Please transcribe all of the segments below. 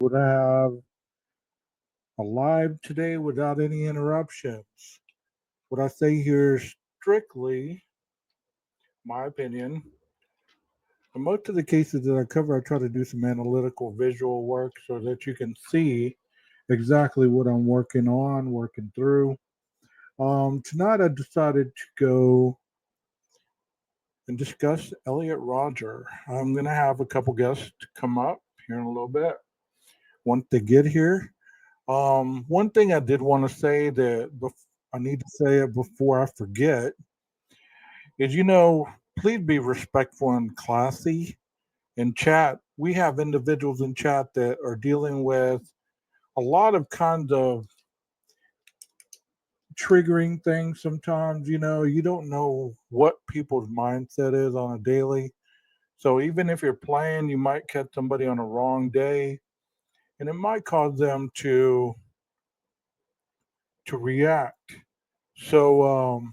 would have alive today without any interruptions. What I say here is strictly my opinion. In most of the cases that I cover, I try to do some analytical visual work so that you can see exactly what I'm working on, working through. Tonight I decided to go and discuss Elliot Rodger. I'm going to have a couple guests come up here in a little bit once they get here. One thing I did want to say that I need to say it before I forget is, please be respectful and classy in chat. We have individuals in chat that are dealing with a lot of kinds of triggering things sometimes. You don't know what people's mindset is on a daily. So even if you're playing, you might catch somebody on a wrong day, and it might cause them to react. So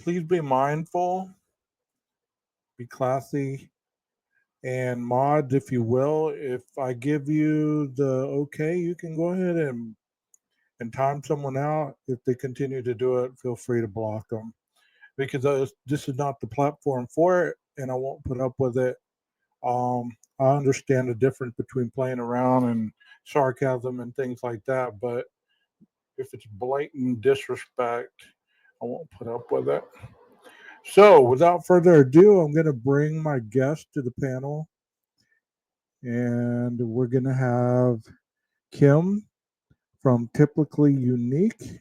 please be mindful, be classy, and mods, if you will. If I give you the okay, you can go ahead and time someone out. If they continue to do it, feel free to block them because this is not the platform for it, and I won't put up with it. I understand the difference between playing around and sarcasm and things like that, but if it's blatant disrespect, I won't put up with it. So, without further ado, I'm going to bring my guest to the panel, and we're going to have Kim from Typically Unique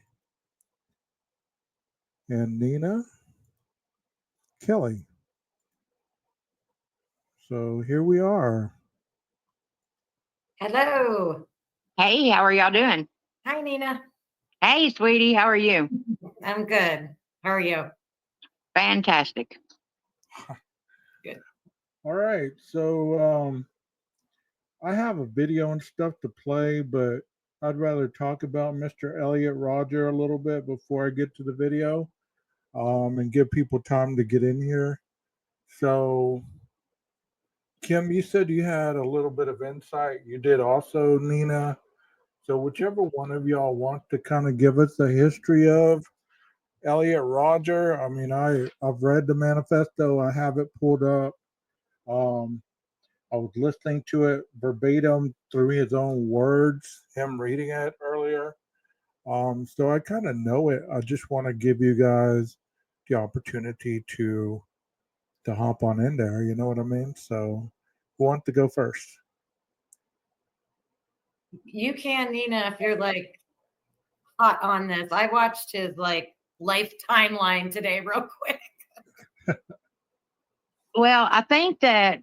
and Nina Kelly. So, here we are. Hello. Hey, how are y'all doing? Hi, Nina. Hey, sweetie, how are you? I'm good. How are you? Fantastic. Good. All right. So, I have a video and stuff to play, but I'd rather talk about Mr. Elliot Rodger a little bit before I get to the video, and give people time to get in here. So, Kim, you said you had a little bit of insight. You did also, Nina. So, whichever one of y'all want to kind of give us a history of Elliot Rodger. I mean, I've read the manifesto. I have it pulled up. Um, I was listening to it verbatim through his own words, him reading it earlier. So I kind of know it. I just want to give you guys the opportunity to hop on in there. You know what I mean? So who wants to go first? You can, Nina, if you're like hot on this. I watched his like life timeline today real quick. Well, I think that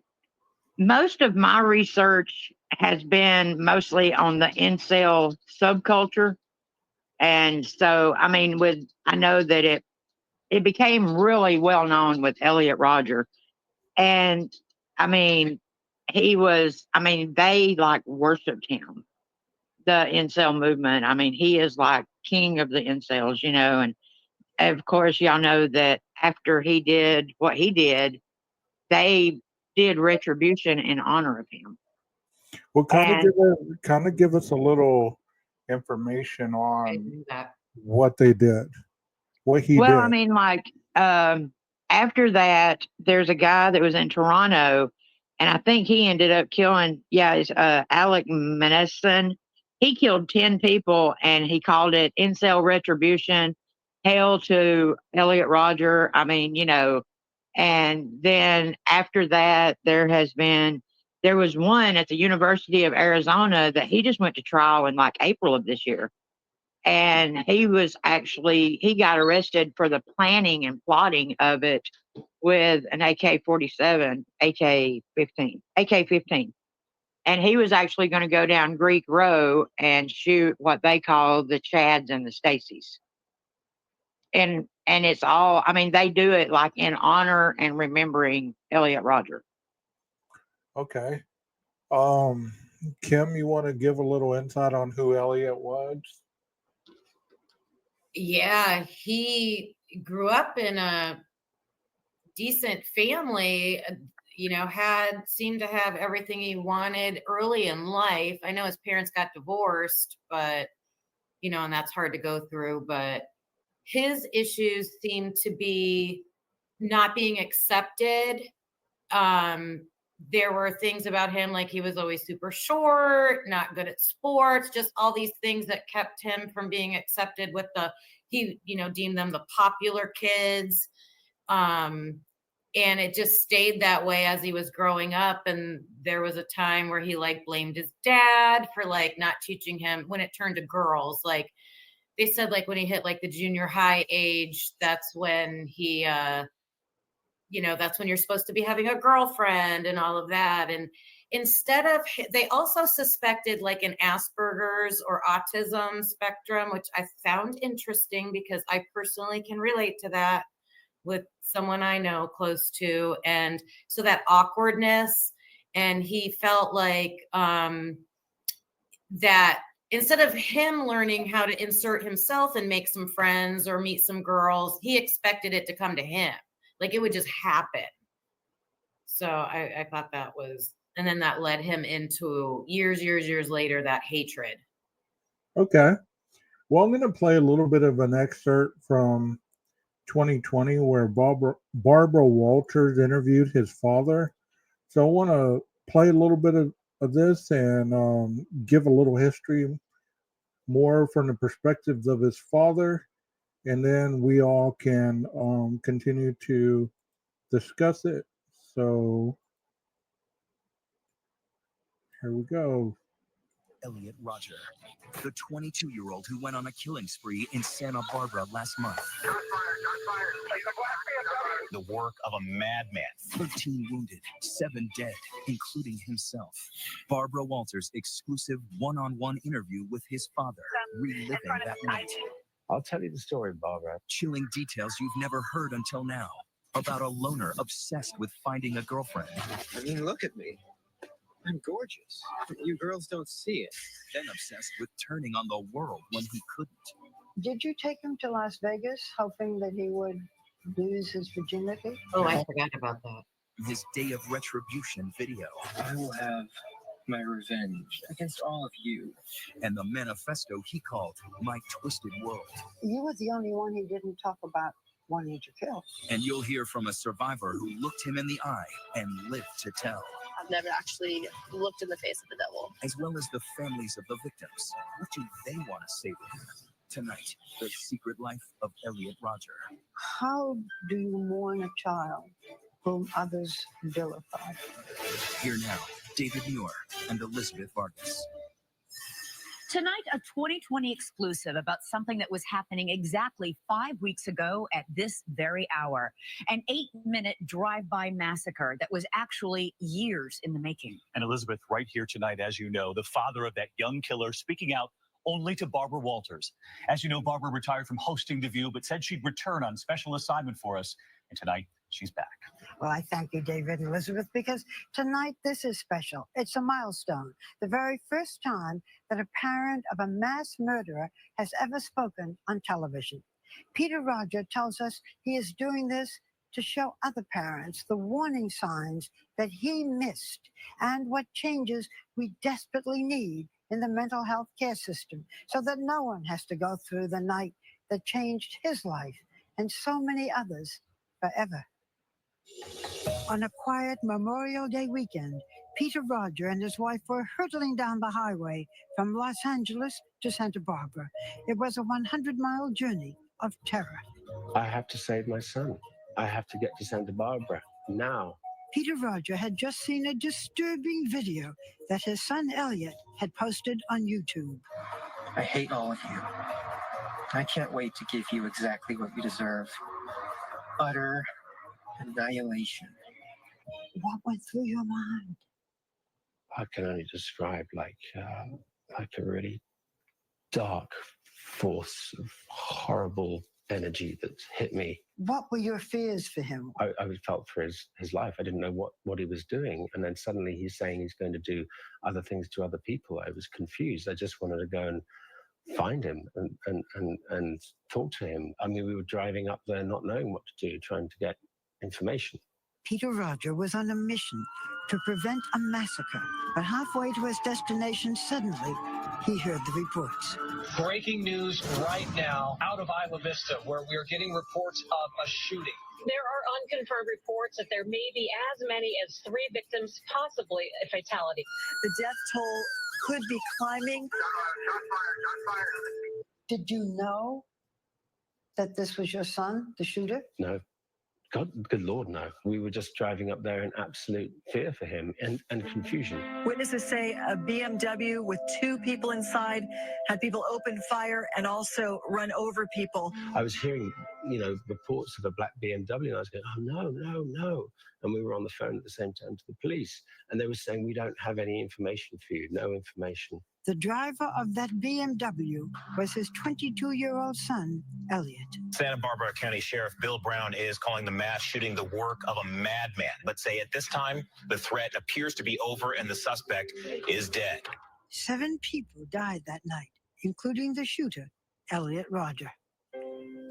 most of my research has been mostly on the incel subculture. And so, I mean, I know that it became really well known with Elliot Rodger. And I mean, they like worshiped him, the incel movement. I mean, he is like king of the incels, and of course, y'all know that after he did what he did, they did retribution in honor of him. Well, And kind of give us a little information on what they did, what he well, did. I mean, like after that, there's a guy that was in Toronto, and I think he ended up killing. Yeah, it's Alec Maneson. He killed 10 people, and he called it incel retribution. Hail to Elliot Rodger. I mean, and then after that, there was one at the University of Arizona that he just went to trial in like April of this year. And he got arrested for the planning and plotting of it with an AK-47, AK-15. And he was actually going to go down Greek Row and shoot what they call the Chads and the Stacys. And it's all, I mean, they do it like in honor and remembering Elliot Rodger. Okay. Kim, you want to give a little insight on who Elliot was? Yeah, he grew up in a decent family. seemed to have everything he wanted early in life. I know his parents got divorced, but and that's hard to go through, but his issues seem to be not being accepted. There were things about him like he was always super short, not good at sports, just all these things that kept him from being accepted with he deemed them the popular kids. And it just stayed that way as he was growing up. And there was a time where he like blamed his dad for like not teaching him when it turned to girls. Like they said, like when he hit like the junior high age, that's when that's when you're supposed to be having a girlfriend and all of that. And instead of, they also suspected like an Asperger's or autism spectrum, which I found interesting because I personally can relate to that with someone I know close to. And so that awkwardness, and he felt like that instead of him learning how to insert himself and make some friends or meet some girls, he expected it to come to him. Like it would just happen. So I thought that was, and then that led him into years later, that hatred. Okay. Well, I'm going to play a little bit of an excerpt from 2020 where Barbara Walters interviewed his father. So I want to play a little bit of this and give a little history more from the perspectives of his father. And then we all can continue to discuss it. So here we go. Elliot Rodger, the 22-year-old who went on a killing spree in Santa Barbara last month. The work of a madman. 13 wounded, 7 dead, including himself. Barbara Walters' exclusive one-on-one interview with his father, reliving that night. I'll tell you the story, Barbara. Chilling details you've never heard until now about a loner obsessed with finding a girlfriend. I mean, look at me. I'm gorgeous. You girls don't see it. Then obsessed with turning on the world when he couldn't. Did you take him to Las Vegas hoping that he would lose his virginity? Oh, I forgot about that. His day of retribution video. I will have my revenge against all of you. And the manifesto he called My Twisted World. You were the only one he didn't talk about wanting to kill. And you'll hear from a survivor who looked him in the eye and lived to tell. I've never actually looked in the face of the devil. As well as the families of the victims. What do they want to say to him? Tonight, The Secret Life of Elliot Rodger. How do you mourn a child whom others vilify? Here now, David Muir and Elizabeth Vargas. Tonight, a 2020 exclusive about something that was happening exactly 5 weeks ago at this very hour. An 8-minute drive-by massacre that was actually years in the making. And Elizabeth, right here tonight, as you know, the father of that young killer speaking out only to Barbara Walters. As you know, Barbara retired from hosting The View, but said she'd return on special assignment for us. And tonight, she's back. Well, I thank you, David and Elizabeth, because tonight this is special. It's a milestone. The very first time that a parent of a mass murderer has ever spoken on television. Peter Rodger tells us he is doing this to show other parents the warning signs that he missed and what changes we desperately need in the mental health care system so that no one has to go through the night that changed his life and so many others forever. On a quiet Memorial Day weekend, Peter Rodger and his wife were hurtling down the highway from Los Angeles to Santa Barbara. It was a 100-mile journey of terror. I have to save my son. I have to get to Santa Barbara now. Peter Rodger had just seen a disturbing video that his son Elliot had posted on YouTube. I hate all of you. I can't wait to give you exactly what you deserve. Utter annihilation. What went through your mind? I can only describe like a really dark force of horrible energy that hit me. What were your fears for him? I felt for his life. I didn't know what he was doing. And then suddenly he's saying he's going to do other things to other people. I was confused. I just wanted to go and find him and talk to him. I mean, we were driving up there not knowing what to do, trying to get information. Peter Rodger was on a mission to prevent a massacre, but halfway to his destination, suddenly he heard the reports. Breaking news right now out of Isla Vista, where we are getting reports of a shooting. There are unconfirmed reports that there may be as many as 3 victims, possibly a fatality. The death toll could be climbing. Did you know that this was your son, the shooter? No. God, good Lord, no. We were just driving up there in absolute fear for him and confusion. Witnesses say a BMW with 2 people inside had people open fire and also run over people. I was hearing, reports of a black BMW, and I was going, oh, no, no, no. And we were on the phone at the same time to the police, and they were saying, we don't have any information for you, no information. The driver of that BMW was his 22-year-old son, Elliot. Santa Barbara County Sheriff Bill Brown is calling the mass shooting the work of a madman, but say at this time, the threat appears to be over and the suspect is dead. 7 people died that night, including the shooter, Elliot Rodger.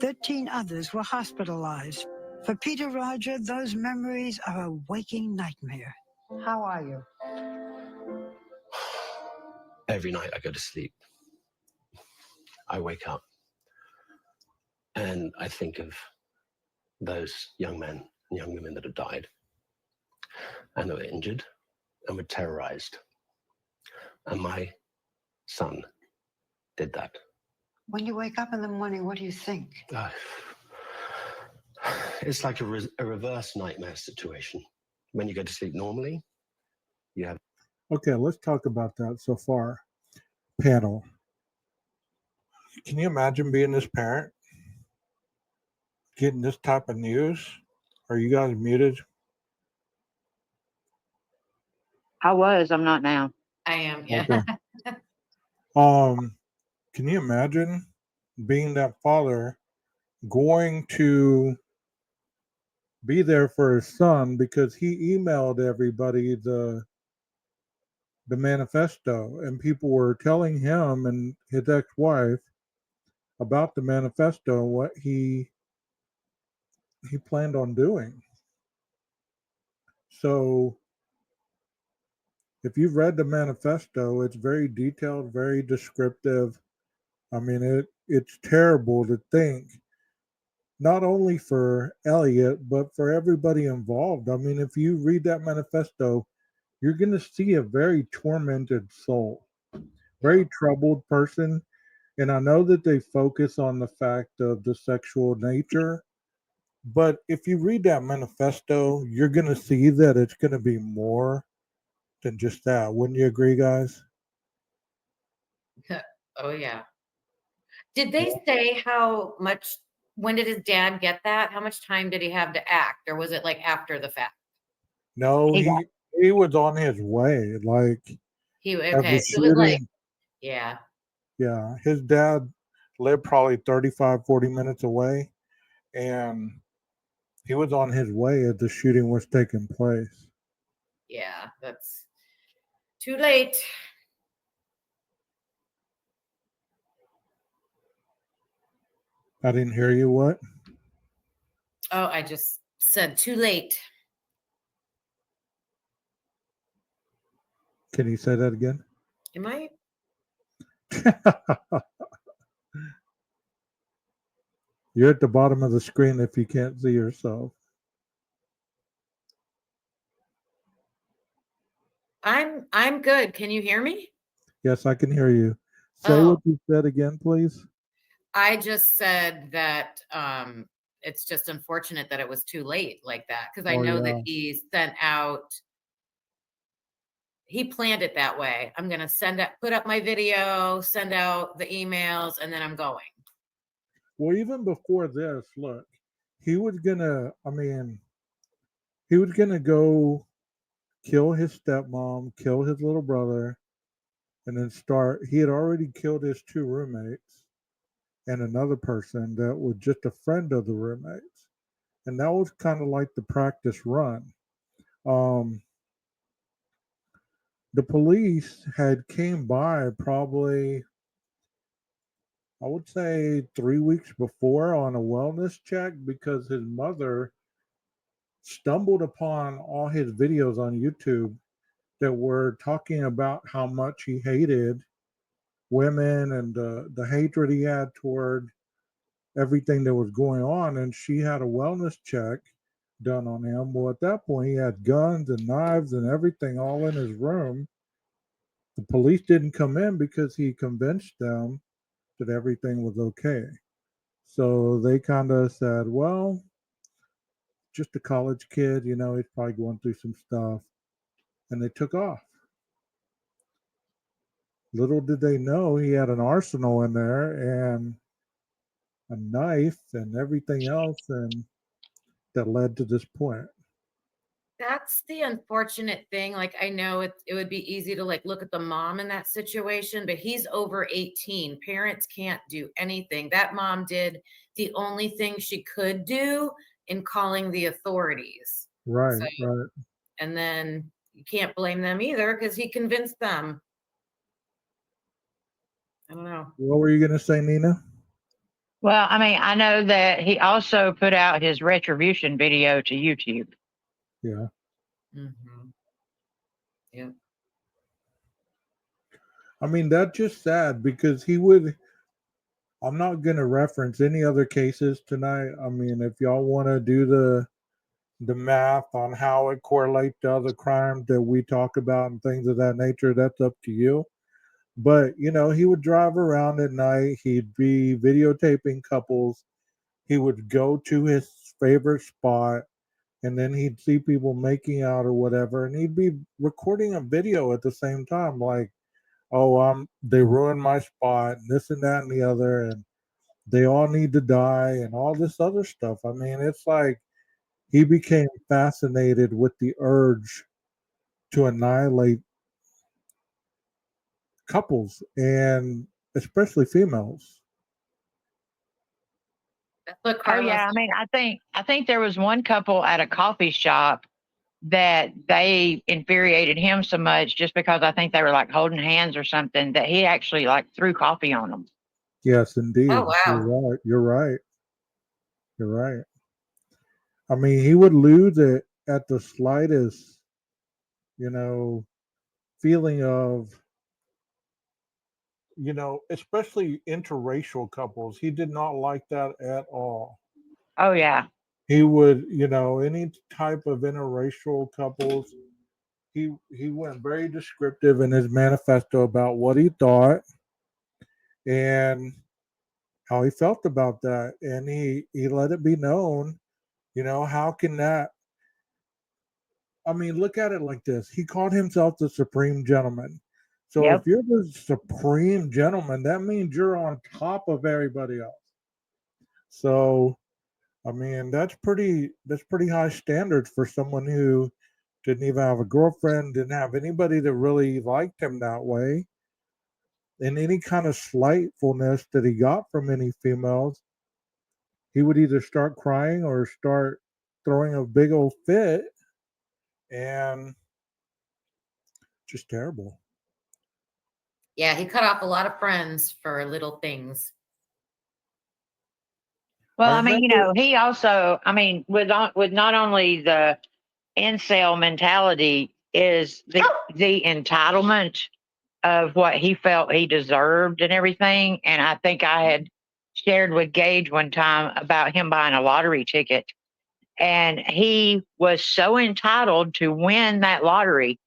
13 others were hospitalized. For Peter Rodger, those memories are a waking nightmare. How are you? Every night I go to sleep, I wake up and I think of those young men and young women that have died and were injured and were terrorized. And my son did that. When you wake up in the morning, what do you think? It's like a reverse nightmare situation. When you go to sleep normally, you have... Okay, let's talk about that so far. Panel. Can you imagine being this parent? Getting this type of news? Are you guys muted? I was. I'm not now. I am, yeah. Okay. Can you imagine being that father going to be there for his son because he emailed everybody the manifesto, and people were telling him and his ex-wife about the manifesto, what he planned on doing. So if you've read the manifesto, it's very detailed, very descriptive. I mean, it's terrible to think, not only for Elliot, but for everybody involved. I mean, if you read that manifesto, you're going to see a very tormented soul, very troubled person. And I know that they focus on the fact of the sexual nature, but if you read that manifesto, you're going to see that it's going to be more than just that. Wouldn't you agree, guys? Oh, yeah. Did they say when did his dad get that? How much time did he have to act? Or was it like after the fact? No, he was on his way. Like, Okay, so it was like, yeah. Yeah, his dad lived probably 35, 40 minutes away, and he was on his way as the shooting was taking place. Yeah, that's too late. I didn't hear you. What? Oh, I just said too late. Can you say that again? Am I? You're at the bottom of the screen if you can't see yourself. I'm good. Can you hear me? Yes, I can hear you. Say what you said again, please. I just said that it's just unfortunate that it was too late like that, because I know that he sent out, he planned it that way. I'm going to put up my video, send out the emails, and then I'm going. Well, even before this, look, he was going to go kill his stepmom, kill his little brother, and then he had already killed his 2 roommates and another person that was just a friend of the roommates. And that was kind of like the practice run. The police had came by probably, I would say 3 weeks before on a wellness check because his mother stumbled upon all his videos on YouTube that were talking about how much he hated women and the hatred he had toward everything that was going on. And she had a wellness check done on him. Well, at that point, he had guns and knives and everything all in his room. The police didn't come in because he convinced them that everything was okay. So they kind of said, well, just a college kid, you know, he's probably going through some stuff. And they took off. Little did they know he had an arsenal in there and a knife and everything else, and that led to this point. That's the unfortunate thing. Like, I know it would be easy to like look at the mom in that situation, but he's over 18. Parents can't do anything. That mom did the only thing she could do in calling the authorities. Right, So, right. and then you can't blame them either because he convinced them. I don't know. What were you going to say, Nina? Well, I mean, I know that he also put out his retribution video to YouTube. Yeah. Mm-hmm. Yeah. I mean, that's just sad because he would. I'm not going to reference any other cases tonight. I mean, if y'all want to do the math on how it correlates to other crimes that we talk about and things of that nature, that's up to you. But, you know, he would drive around at night. He'd be videotaping couples. He would go to his favorite spot, and then he'd see people making out or whatever, and he'd be recording a video at the same time, like, oh, they ruined my spot, and this and that and the other, and they all need to die, and all this other stuff. I mean, it's like he became fascinated with the urge to annihilate couples, and especially females. Look, Oh yeah, I mean, I think there was one couple at a coffee shop that they infuriated him so much just because I think they were like holding hands or something that he actually like threw coffee on them. Yes, indeed. Oh, wow. You're right. You're right. You're right. I mean, he would lose it at the slightest, you know, feeling of, you know, especially interracial couples. He did not like that at all. Oh yeah. He would, you know, any type of interracial couples, he went very descriptive in his manifesto about what he thought and how he felt about that. And he let it be known, you know, how can that, I mean, look at it like this. He called himself the supreme gentleman. So if Yep. you're the supreme gentleman, that means you're on top of everybody else. So, I mean, that's pretty high standards for someone who didn't even have a girlfriend, didn't have anybody that really liked him that way. And any kind of slightfulness that he got from any females, he would either start crying or start throwing a big old fit, and just terrible. Yeah, he cut off a lot of friends for little things. Well, I I mean, you remember, know, he also, I mean, with not only the incel mentality is the entitlement of what he felt he deserved and everything. And I think I had shared with Gage one time about him buying a lottery ticket. And he was so entitled to win that lottery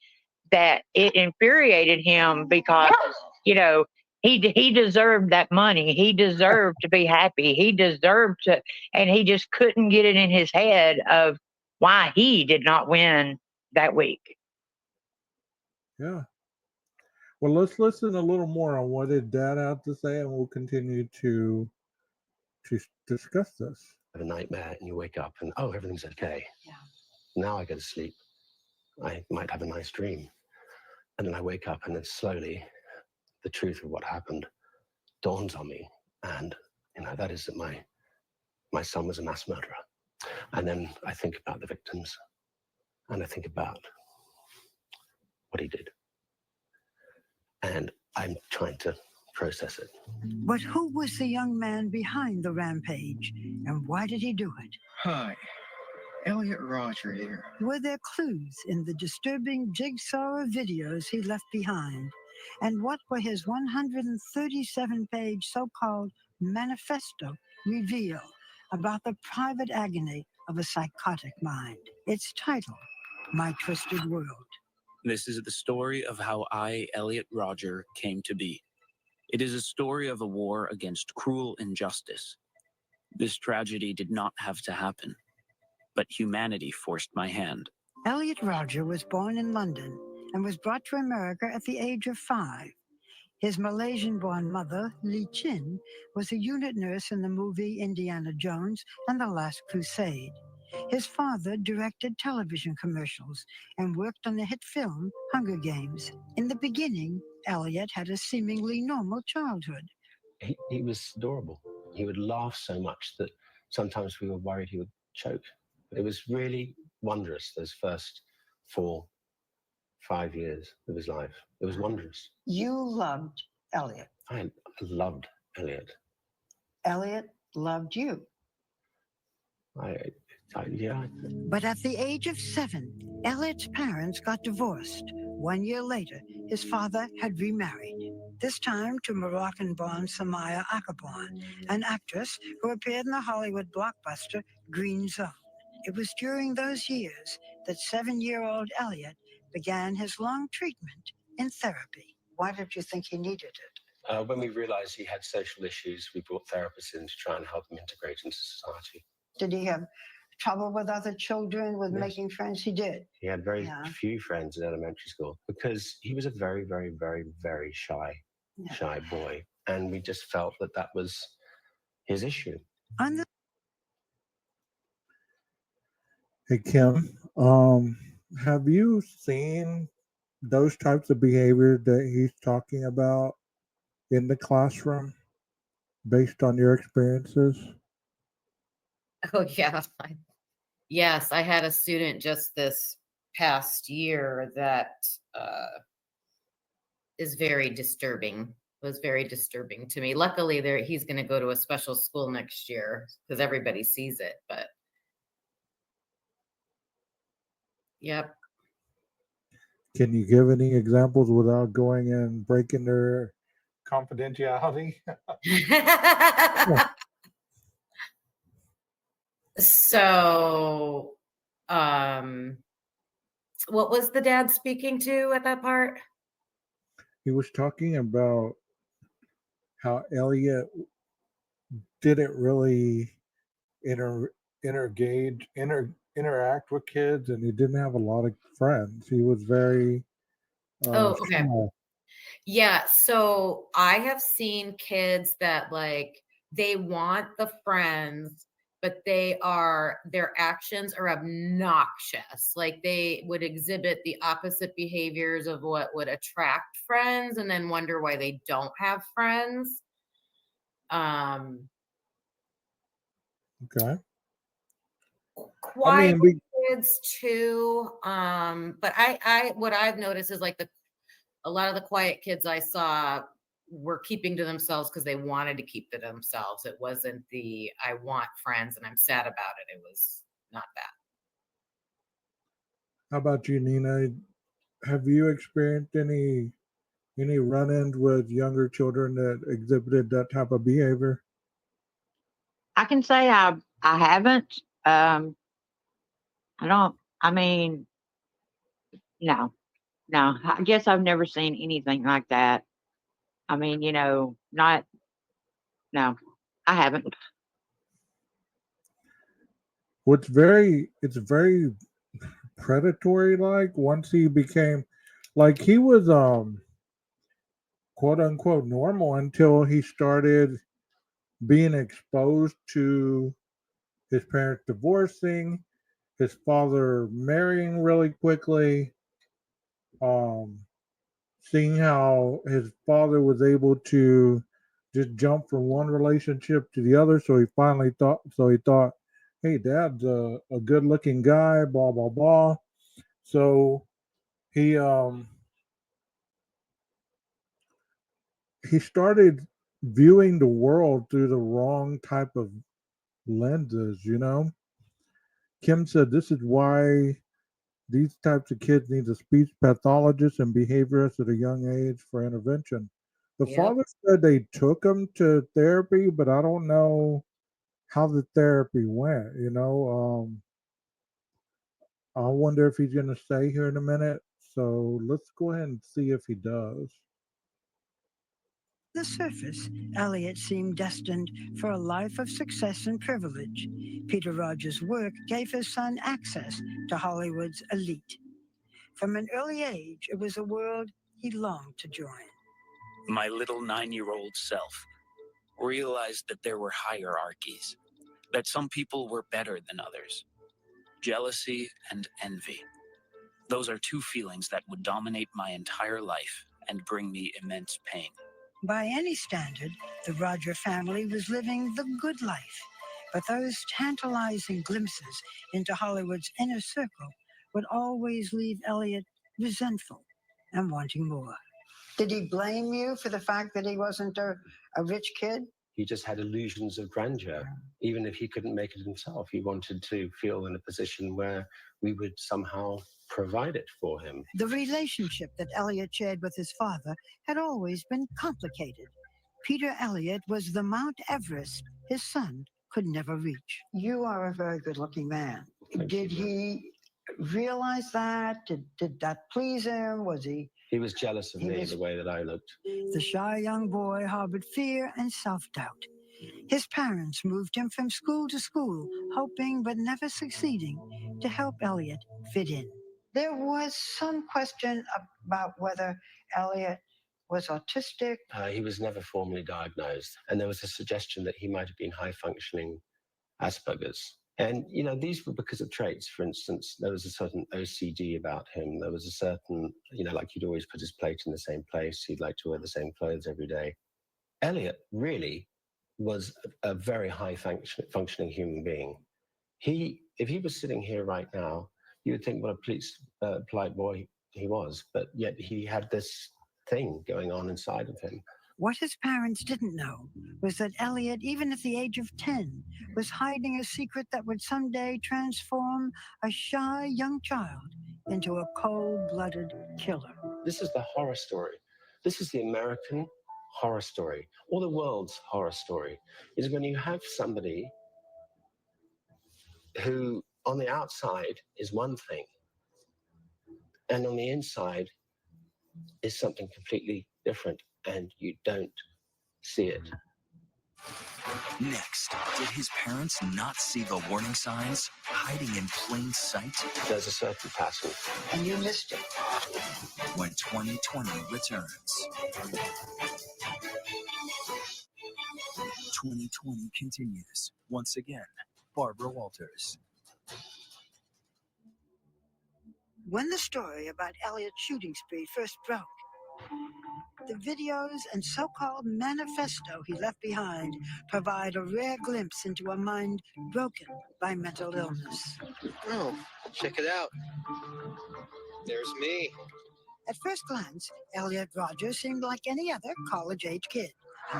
that it infuriated him because, you know, he deserved that money. He deserved to be happy. He deserved to, and he just couldn't get it in his head of why he did not win that week. yeah. Well, let's listen a little more on what did Dad have to say, and we'll continue to discuss this. Have a nightmare and you wake up and, oh, everything's okay. Yeah. Now I go to sleep. I might have a nice dream. And then I wake up and then slowly the truth of what happened dawns on me. And, you know, that is that my son was a mass murderer. And then I think about the victims and I think about what he did. And I'm trying to process it. But who was the young man behind the rampage, and why did he do it? Hi, Elliot Rodger here. Were there clues in the disturbing jigsaw of videos he left behind? And what were his 137-page so-called manifesto reveal about the private agony of a psychotic mind? It's titled, My Twisted World. This is the story of how I, Elliot Rodger, came to be. It is a story of a war against cruel injustice. This tragedy did not have to happen, but humanity forced my hand. Elliot Rodger was born in London and was brought to America at the age of 5. His Malaysian-born mother, Lee Chin, was a unit nurse in the movie Indiana Jones and the Last Crusade. His father directed television commercials and worked on the hit film Hunger Games. In the beginning, Elliot had a seemingly normal childhood. He was adorable. He would laugh so much that sometimes we were worried he would choke. It was really wondrous, those first 4-5 years of his life. It was wondrous. You loved Elliot. I loved Elliot. Elliot loved you. Yeah. But at the age of 7, Elliot's parents got divorced. 1 year later, his father had remarried, this time to Moroccan-born Samaya Akabon, an actress who appeared in the Hollywood blockbuster Green Zone. It was during those years that 7-year-old Elliot began his long treatment in therapy. Why did you think he needed it? When we realized he had social issues, we brought therapists in to try and help him integrate into society. Did he have trouble with other children, with making friends? He did. He had very few friends in elementary school because he was a very, very, very, very shy boy. And we just felt that that was his issue. Hey, Kim, have you seen those types of behavior that he's talking about in the classroom based on your experiences? Oh, yeah. Yes, I had a student just this past year that is very disturbing. Was very disturbing to me. Luckily, he's going to go to a special school next year because everybody sees it. But yep. Can you give any examples without going and breaking their confidentiality? So, what was the dad speaking to at that part? He was talking about how Elliot didn't really interact with kids, and he didn't have a lot of friends. He was very Okay. shy. Yeah, so I have seen kids that they want the friends, but their actions are obnoxious. Like they would exhibit the opposite behaviors of what would attract friends and then wonder why they don't have friends. Okay. Quiet kids too. But I what I've noticed is a lot of the quiet kids I saw were keeping to themselves because they wanted to keep to themselves. It wasn't I want friends and I'm sad about it. It was not that. How about you, Nina? Have you experienced any run-ins with younger children that exhibited that type of behavior? I can say I haven't. I don't. I mean, no. I guess I've never seen anything like that. I mean, not. No, I haven't. It's very predatory. Like once he became, he was quote unquote normal until he started being exposed to his parents divorcing, his father marrying really quickly, seeing how his father was able to just jump from one relationship to the other. So he thought, hey, dad's a good looking guy, blah, blah, blah. So he started viewing the world through the wrong type of lenses, Kim said this is why these types of kids need a speech pathologist and behaviorist at a young age for intervention. The Yep. father said they took him to therapy, but I don't know how the therapy went. I wonder if he's going to stay here in a minute. So let's go ahead and see if he does. The surface, Elliot seemed destined for a life of success and privilege. Peter Rodger's work gave his son access to Hollywood's elite. From an early age, it was a world he longed to join. My little 9-year-old self realized that there were hierarchies, that some people were better than others. Jealousy and envy. Those are two feelings that would dominate my entire life and bring me immense pain. By any standard, the Rodger family was living the good life. But those tantalizing glimpses into Hollywood's inner circle would always leave Elliot resentful and wanting more. Did he blame you for the fact that he wasn't a rich kid? He just had illusions of grandeur. Even if he couldn't make it himself, he wanted to feel in a position where we would somehow provide it for him. The relationship that Elliot shared with his father had always been complicated. Peter Elliot was the Mount Everest his son could never reach. You are a very good-looking man. Did he realize that? Did that please him? Was he? He was jealous of me, the way that I looked. The shy young boy harbored fear and self-doubt. His parents moved him from school to school, hoping but never succeeding to help Elliot fit in. There was some question about whether Elliot was autistic. He was never formally diagnosed, and there was a suggestion that he might have been high-functioning Asperger's. And, these were because of traits. For instance, there was a certain OCD about him. There was a certain, like he'd always put his plate in the same place. He'd like to wear the same clothes every day. Elliot really was a very high-functioning human being. If he was sitting here right now, you would think what a polite boy he was, but yet he had this thing going on inside of him. What his parents didn't know was that Elliot, even at the age of 10, was hiding a secret that would someday transform a shy young child into a cold-blooded killer. This is the horror story. This is the American horror story, or the world's horror story, is when you have somebody who on the outside is one thing, and on the inside is something completely different, and you don't see it. Next, did his parents not see the warning signs hiding in plain sight? There's a certain pattern. And you missed it. When 2020 returns. 2020 continues. Once again, Barbara Walters. When the story about Elliot's shooting spree first broke, the videos and so-called manifesto he left behind provide a rare glimpse into a mind broken by mental illness. Oh, check it out. There's me. At first glance, Elliot Rodger seemed like any other college-age kid.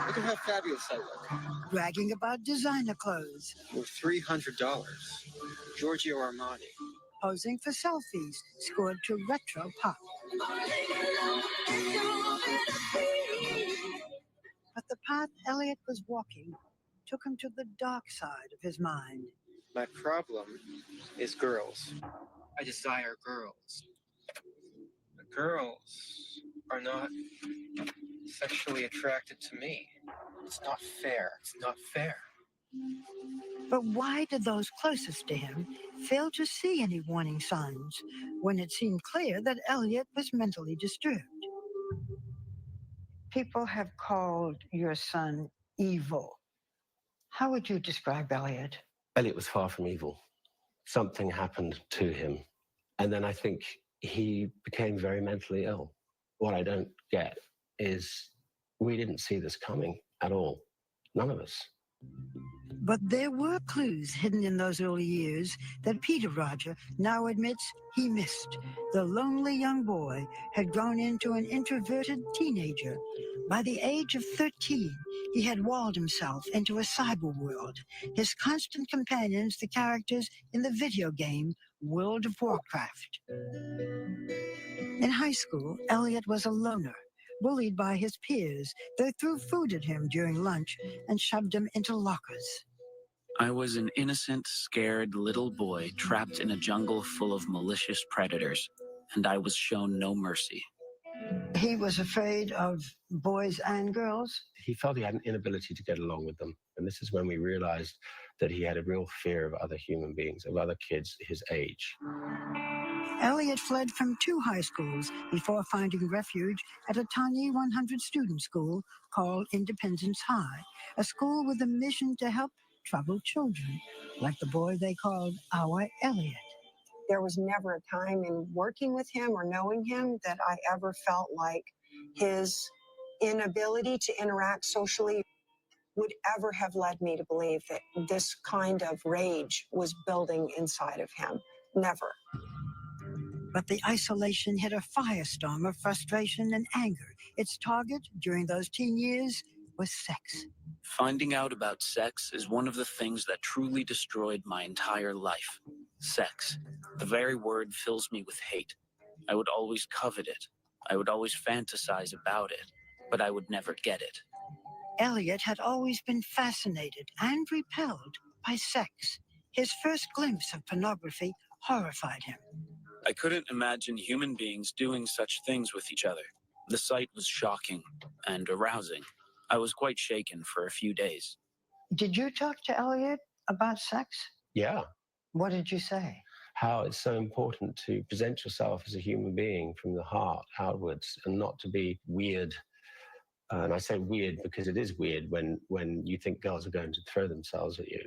Look at how fabulous I look. Bragging about designer clothes. Worth $300. Giorgio Armani. Posing for selfies scored to retro pop. But the path Elliot was walking took him to the dark side of his mind. My problem is girls. I desire girls. The girls are not sexually attracted to me. It's not fair. It's not fair. But why did those closest to him fail to see any warning signs when it seemed clear that Elliot was mentally disturbed? People have called your son evil. How would you describe Elliot? Elliot was far from evil. Something happened to him. And then I think he became very mentally ill. What I don't get is we didn't see this coming at all. None of us. But there were clues hidden in those early years that Peter Rodger now admits he missed. The lonely young boy had grown into an introverted teenager. By the age of 13, He had walled himself into a cyber world, his constant companions the characters in the video game World of Warcraft. In high school, Elliot was a loner, bullied by his peers. They threw food at him during lunch and shoved him into lockers. I was an innocent, scared little boy trapped in a jungle full of malicious predators, and I was shown no mercy. He was afraid of boys and girls. He felt he had an inability to get along with them. And this is when we realized that he had a real fear of other human beings, of other kids his age. Elliot fled from 2 high schools before finding refuge at a tiny 100-student school called Independence High, a school with a mission to help troubled children, like the boy they called our Elliot. There was never a time in working with him or knowing him that I ever felt like his inability to interact socially would ever have led me to believe that this kind of rage was building inside of him. Never. But the isolation hit a firestorm of frustration and anger. Its target during those teen years was sex. Finding out about sex is one of the things that truly destroyed my entire life. Sex. The very word fills me with hate. I would always covet it. I would always fantasize about it, but I would never get it. Elliot had always been fascinated and repelled by sex. His first glimpse of pornography horrified him. I couldn't imagine human beings doing such things with each other. The sight was shocking and arousing. I was quite shaken for a few days. Did you talk to Elliot about sex? Yeah. What did you say? How it's so important to present yourself as a human being from the heart outwards and not to be weird. And I say weird because it is weird when you think girls are going to throw themselves at you.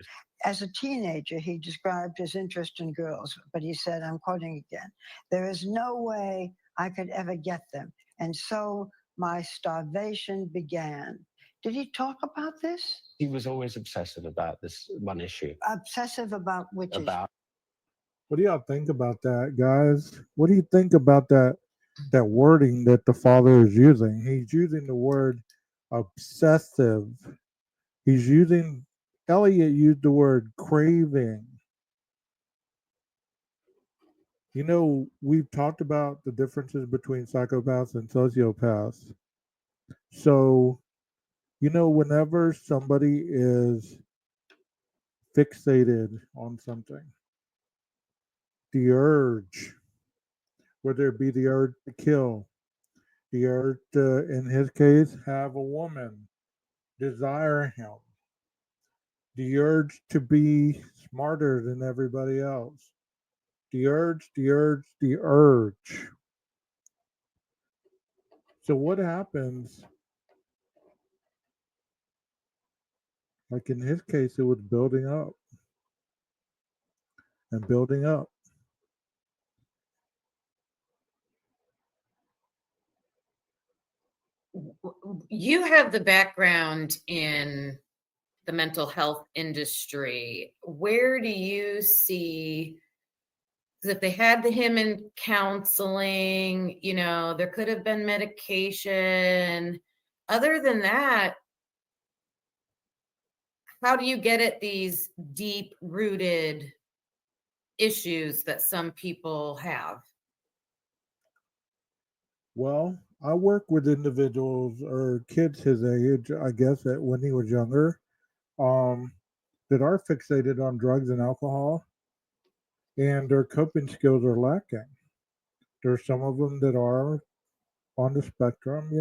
As a teenager, he described his interest in girls, but he said, I'm quoting again, "There is no way I could ever get them. And so my starvation began." Did he talk about this? He was always obsessive about this one issue. Obsessive about which issue? What do y'all think about that, guys? What do you think about that wording that the father is using? He's using the word obsessive. Elliot used the word craving. You know, we've talked about the differences between psychopaths and sociopaths. So, you know, whenever somebody is fixated on something, the urge, whether it be the urge to kill, the urge to, in his case, have a woman desire him, the urge to be smarter than everybody else, the urge, the urge, the urge. So what happens? Like in his case, it was building up and building up. You have the background in the mental health industry. Where do you see, because if they had him in counseling, you know, there could have been medication. Other than that, how do you get at these deep rooted issues that some people have? Well, I work with individuals or kids his age, I guess, that when he was younger, um, that are fixated on drugs and alcohol, and their coping skills are lacking. There's some of them that are on the spectrum,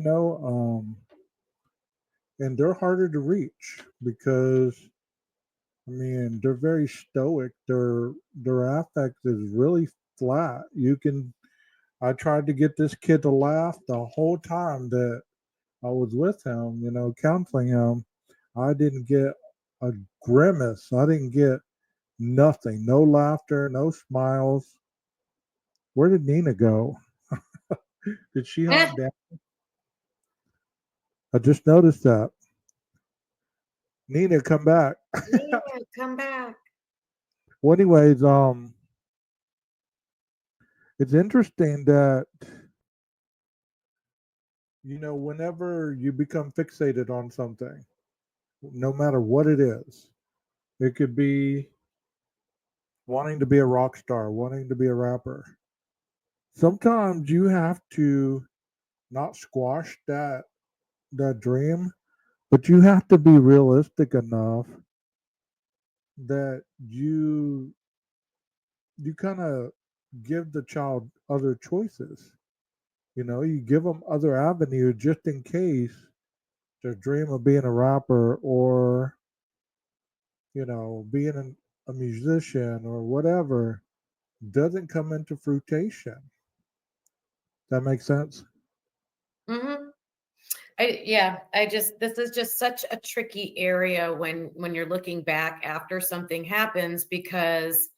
and they're harder to reach because, I mean, they're very stoic. Their affect is really flat. I tried to get this kid to laugh the whole time that I was with him, counseling him. I didn't get a grimace. I didn't get nothing. No laughter, no smiles. Where did Nina go? Did she hop down? I just noticed that. Nina, come back. Nina, come back. Well, anyways, it's interesting that whenever you become fixated on something, no matter what it is. It could be wanting to be a rock star, wanting to be a rapper. Sometimes you have to not squash that dream, but you have to be realistic enough that you kind of give the child other choices. You give them other avenues just in case their dream of being a rapper or being a musician or whatever doesn't come into fruition. That makes sense. Hmm. This is just such a tricky area when you're looking back after something happens, because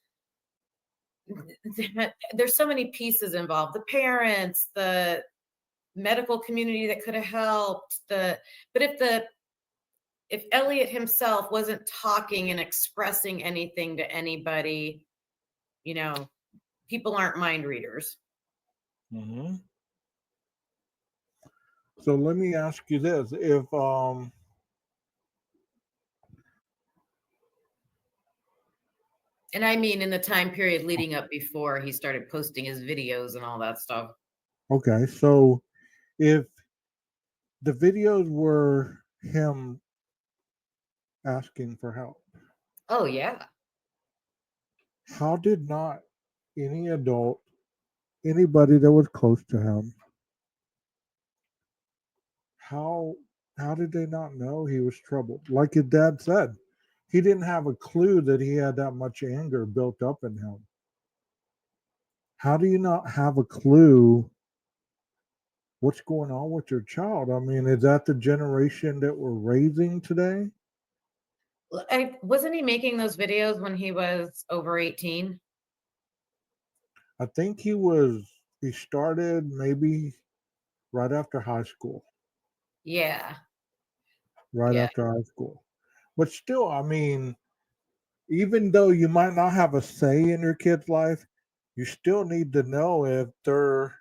there's so many pieces involved. The parents, the medical community that could have helped, but if Elliot himself wasn't talking and expressing anything to anybody, people aren't mind readers. Hmm. So let me ask you this: if And I mean, in the time period leading up before he started posting his videos and all that stuff. okay, so if the videos were him asking for help, Oh yeah. how did not any adult, anybody that was close to him, how how did they not know he was troubled? Like his dad said, he didn't have a clue that he had that much anger built up in him. How do you not have a clue what's going on with your child? I mean, is that the generation that we're raising today? Wasn't he making those videos when he was over 18? I think he started maybe right after high school. Yeah. Right Yeah. after high school. But still, I mean, even though you might not have a say in your kid's life, you still need to know if they're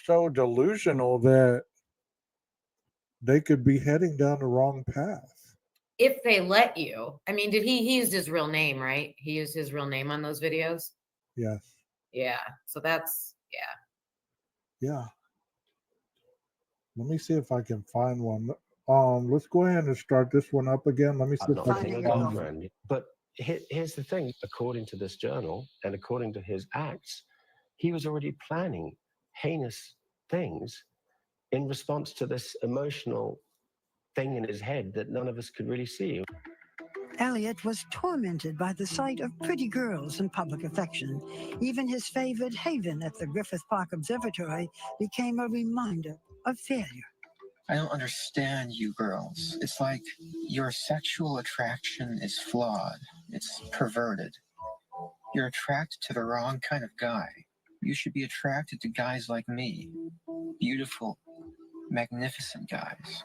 so delusional that they could be heading down the wrong path. If they let you. I mean, he used his real name, right? He used his real name on those videos. Yes. Yeah. So that's, yeah. Yeah. Let me see if I can find one. Let's go ahead and start this one up again. Let me see I'm if not I being can a find one. girlfriend. But here's the thing: according to this journal and according to his acts, he was already planning heinous things in response to this emotional thing in his head that none of us could really see. Elliot was tormented by the sight of pretty girls and public affection. Even his favored haven at the Griffith Park Observatory became a reminder of failure. I don't understand you girls. It's like your sexual attraction is flawed. It's perverted. You're attracted to the wrong kind of guy. You should be attracted to guys like me. Beautiful, magnificent guys.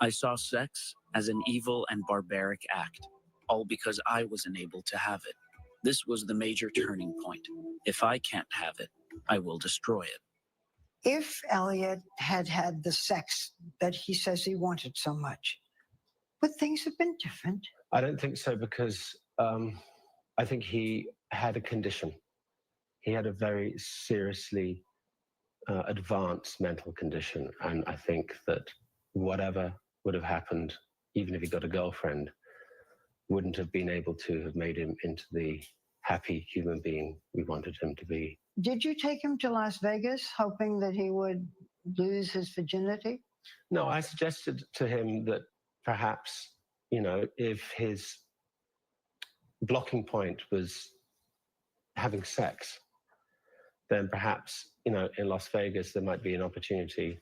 I saw sex as an evil and barbaric act, all because I was unable to have it. This was the major turning point. If I can't have it, I will destroy it. If Elliot had had the sex that he says he wanted so much, would things have been different? I don't think so, because I think he had a condition. He had a very seriously advanced mental condition, and I think that whatever would have happened, even if he got a girlfriend, wouldn't have been able to have made him into the happy human being we wanted him to be. Did you take him to Las Vegas hoping that he would lose his virginity? No, I suggested to him that perhaps, if his blocking point was having sex, then perhaps, in Las Vegas, there might be an opportunity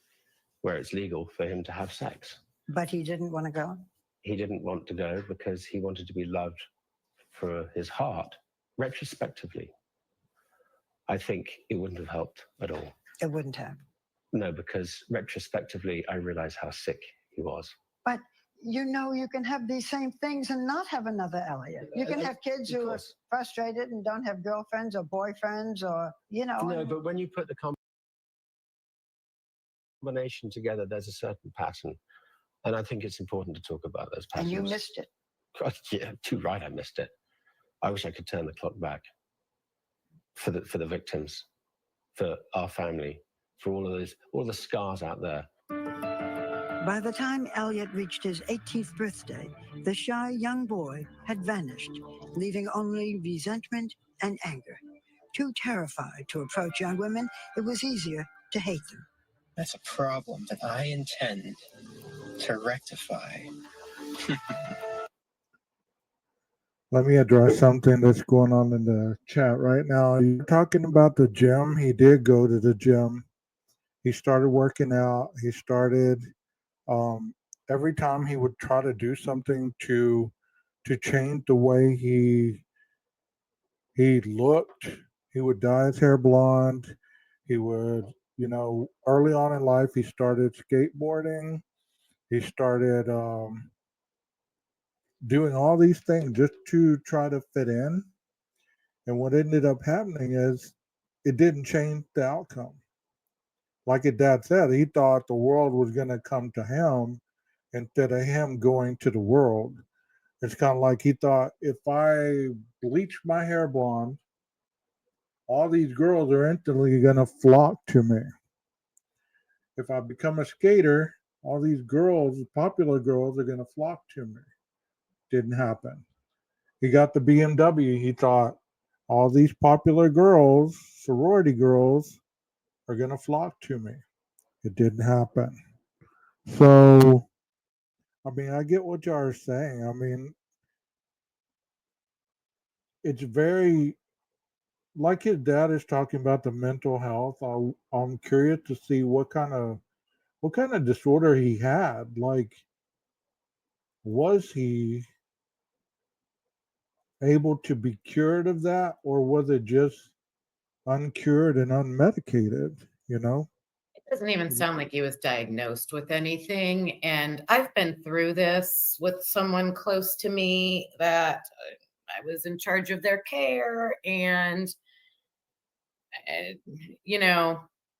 where it's legal for him to have sex. But he didn't want to go? He didn't want to go because he wanted to be loved for his heart. Retrospectively, I think it wouldn't have helped at all. It wouldn't have. No, because retrospectively, I realized how sick he was. But you can have these same things and not have another Elliot. You can have kids who are frustrated and don't have girlfriends or boyfriends or. No, but when you put the combination together, there's a certain pattern. And I think it's important to talk about those And patterns. you missed it. God, yeah, too right, I missed it. I wish I could turn the clock back for the victims, for our family, for all the scars out there. By the time Elliot reached his 18th birthday, the shy young boy had vanished, leaving only resentment and anger. Too terrified to approach young women, it was easier to hate them. That's a problem that I intend to rectify. Let me address something that's going on in the chat right now. You're talking about the gym. He did go to the gym. He started working out. He started every time he would try to do something to change the way he looked. He would dye his hair blonde. He would, early on in life, he started skateboarding. He started doing all these things just to try to fit in. And what ended up happening is it didn't change the outcome. Like his dad said, he thought the world was going to come to him instead of him going to the world. It's kind of like he thought, if I bleach my hair blonde, all these girls are instantly going to flock to me. If I become a skater, all these girls, popular girls, are going to flock to me. Didn't happen. He got the BMW. He thought, all these popular girls, sorority girls, are going to flock to me. It didn't happen. So, I mean, I get what y'all are saying. I mean, it's very, like his dad is talking about the mental health. I'm curious to see what kind of disorder he had. Like, was he able to be cured of that, or was it just uncured and unmedicated? It doesn't even sound like he was diagnosed with anything. And I've been through this with someone close to me that I was in charge of their care. And,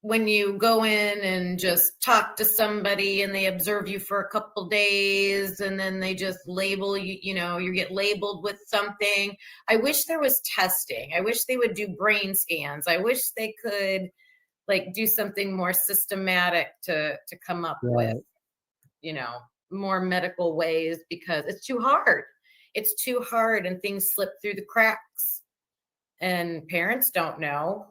when you go in and just talk to somebody and they observe you for a couple days and then they just label you, you get labeled with something. I wish there was testing. I wish they would do brain scans. I wish they could do something more systematic to come up with, more medical ways, because it's too hard. It's too hard and things slip through the cracks and parents don't know.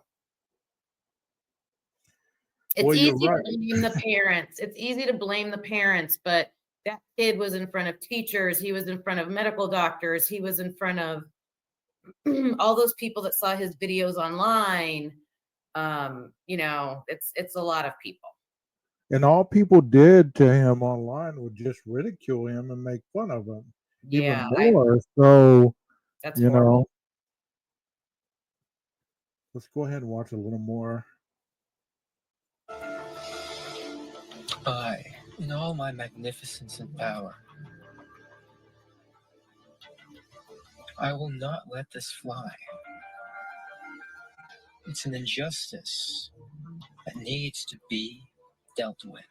It's Well, easy you're right. to blame the parents. It's easy to blame the parents, but that kid was in front of teachers. He was in front of medical doctors. He was in front of all those people that saw his videos online. It's a lot of people. And all people did to him online would just ridicule him and make fun of him Yeah, even more. So, that's horrible. Let's go ahead and watch a little more. I, in all my magnificence and power, I will not let this fly. It's an injustice that needs to be dealt with.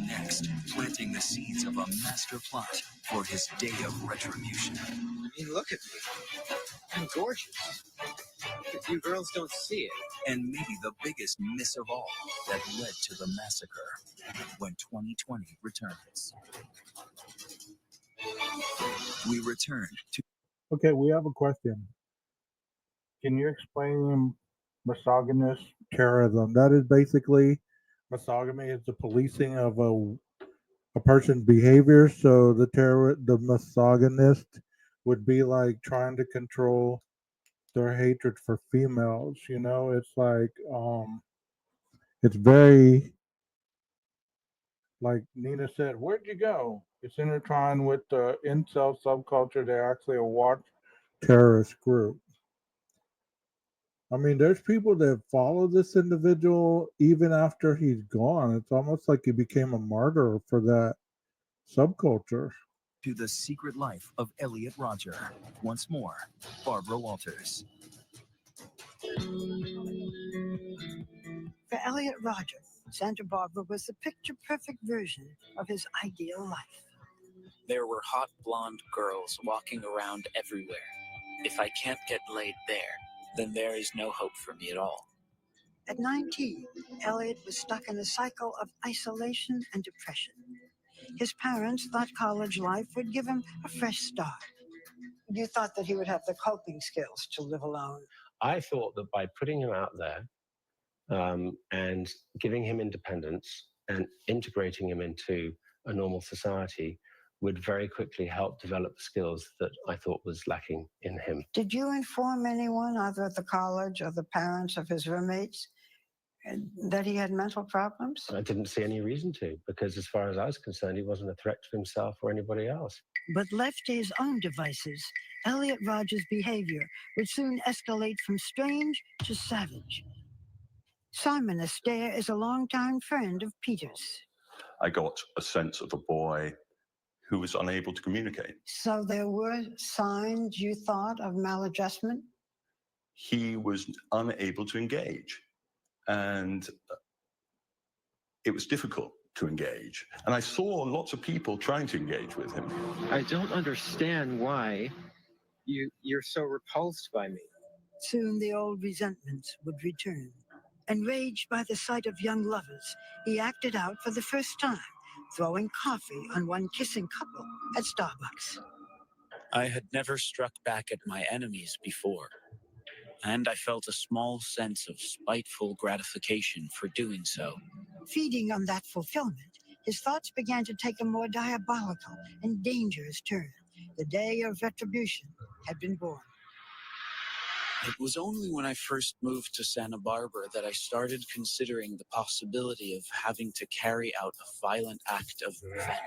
Next, planting the seeds of a master plot for his day of retribution. I mean, look at me. I'm gorgeous. If you girls don't see it. And maybe the biggest miss of all that led to the massacre when 2020 returns. We return to... Okay, we have a question. Can you explain misogynist terrorism? That is basically, misogamy is the policing of a person's behavior. So the misogynist would be like trying to control their hatred for females. It's like it's very, like Nina said, where'd you go? It's intertwined with the incel subculture. They're actually a watch terrorist group. I mean, there's people that follow this individual even after he's gone. It's almost like he became a martyr for that subculture. To the secret life of Elliot Rodger. Once more, Barbara Walters. For Elliot Rodger, Santa Barbara was the picture-perfect version of his ideal life. There were hot blonde girls walking around everywhere. If I can't get laid there, then there is no hope for me at all. At 19, Elliot was stuck in a cycle of isolation and depression. His parents thought college life would give him a fresh start. You thought that he would have the coping skills to live alone. I thought that by putting him out there and giving him independence and integrating him into a normal society would very quickly help develop the skills that I thought was lacking in him. Did you inform anyone, either at the college or the parents of his roommates, that he had mental problems? I didn't see any reason to, because as far as I was concerned, he wasn't a threat to himself or anybody else. But left to his own devices, Elliot Rodger's behavior would soon escalate from strange to savage. Simon Astaire is a longtime friend of Peter's. I got a sense of a boy who was unable to communicate. So there were signs, you thought, of maladjustment? He was unable to engage, and it was difficult to engage. And I saw lots of people trying to engage with him. I don't understand why you're so repulsed by me. Soon the old resentments would return. Enraged by the sight of young lovers, he acted out for the first time, throwing coffee on one kissing couple at Starbucks. I had never struck back at my enemies before, and I felt a small sense of spiteful gratification for doing so. Feeding on that fulfillment, his thoughts began to take a more diabolical and dangerous turn. The day of retribution had been born. It was only when I first moved to Santa Barbara that I started considering the possibility of having to carry out a violent act of revenge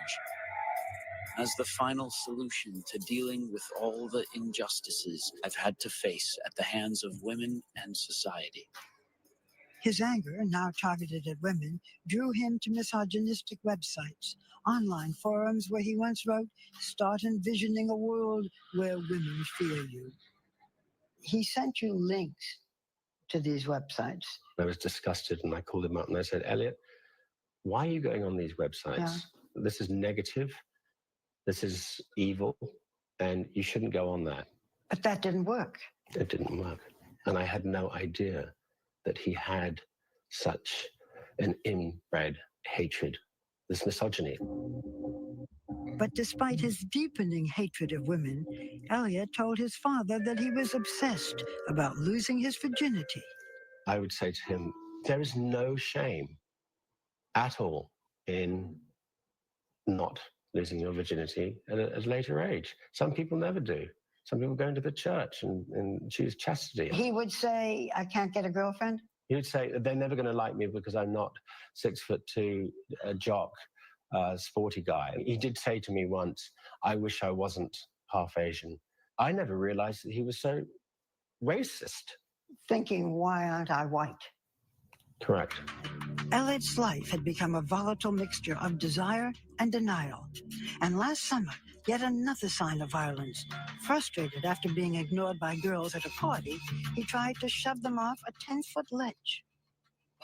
as the final solution to dealing with all the injustices I've had to face at the hands of women and society. His anger, now targeted at women, drew him to misogynistic websites, online forums where he once wrote, "Start envisioning a world where women fear you." He sent you links to these websites. I was disgusted and I called him up and I said, Elliot, why are you going on these websites? Yeah. This is negative, this is evil, and you shouldn't go on that. But that didn't work. It didn't work. And I had no idea that he had such an inbred hatred, this misogyny. But despite his deepening hatred of women, Elliot told his father that he was obsessed about losing his virginity. I would say to him, there is no shame at all in not losing your virginity at a later age. Some people never do. Some people go into the church and choose chastity. He would say, "I can't get a girlfriend?" He would say, they're never going to like me because I'm not 6'2", a jock, sporty guy. He did say to me once, I wish I wasn't half Asian. I never realized that he was so racist. Thinking, why aren't I white? Correct. Elliot's life had become a volatile mixture of desire and denial. And last summer, yet another sign of violence. Frustrated after being ignored by girls at a party, he tried to shove them off a 10-foot ledge.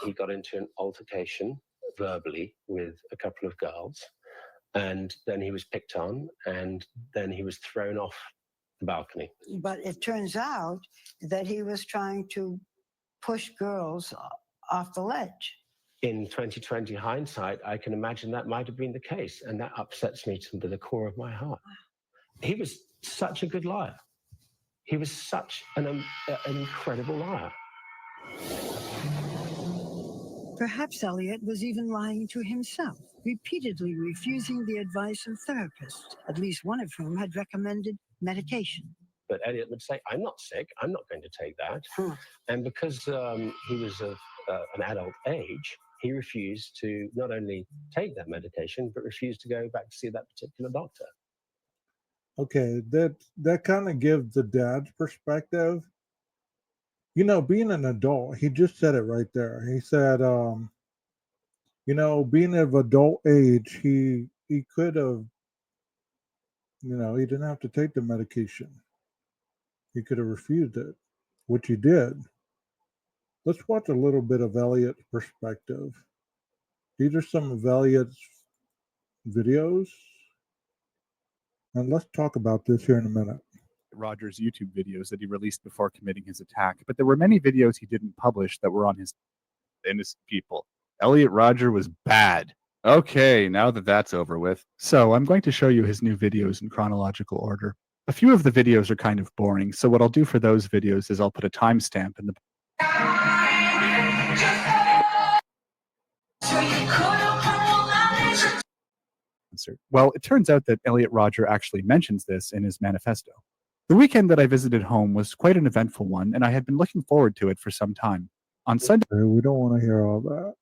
He got into an altercation verbally with a couple of girls, and then he was picked on, and then he was thrown off the balcony. But it turns out that he was trying to push girls off the ledge. In 2020 hindsight, I can imagine that might have been the case, and that upsets me to the core of my heart. He was such a good liar. He was such an incredible liar. Perhaps Elliot was even lying to himself, repeatedly refusing the advice of therapists, at least one of whom had recommended medication. But Elliot would say, I'm not sick, I'm not going to take that. And because he was of an adult age, he refused to not only take that medication, but refused to go back to see that particular doctor. Okay, that kind of gives the dad's perspective. You know, being an adult, he just said it right there. He said, you know, being of adult age, he could have, you know, he didn't have to take the medication. He could have refused it, which he did. let's watch a little bit of Elliot's perspective. These are some of Elliot's videos, and let's talk about this here in a minute. Rodger's YouTube videos that he released before committing his attack, but there were many videos he didn't publish that were on his innocent people. Elliot Rodger was bad. Okay, now that that's over with. So I'm going to show you his new videos in chronological order. A few of the videos are kind of boring, so what I'll do for those videos is I'll put a timestamp in the answer. Well, it turns out that Elliot Rodger actually mentions this in his manifesto. The weekend that I visited home was quite an eventful one, and I had been looking forward to it for some time. On Sunday, We don't want to hear all that.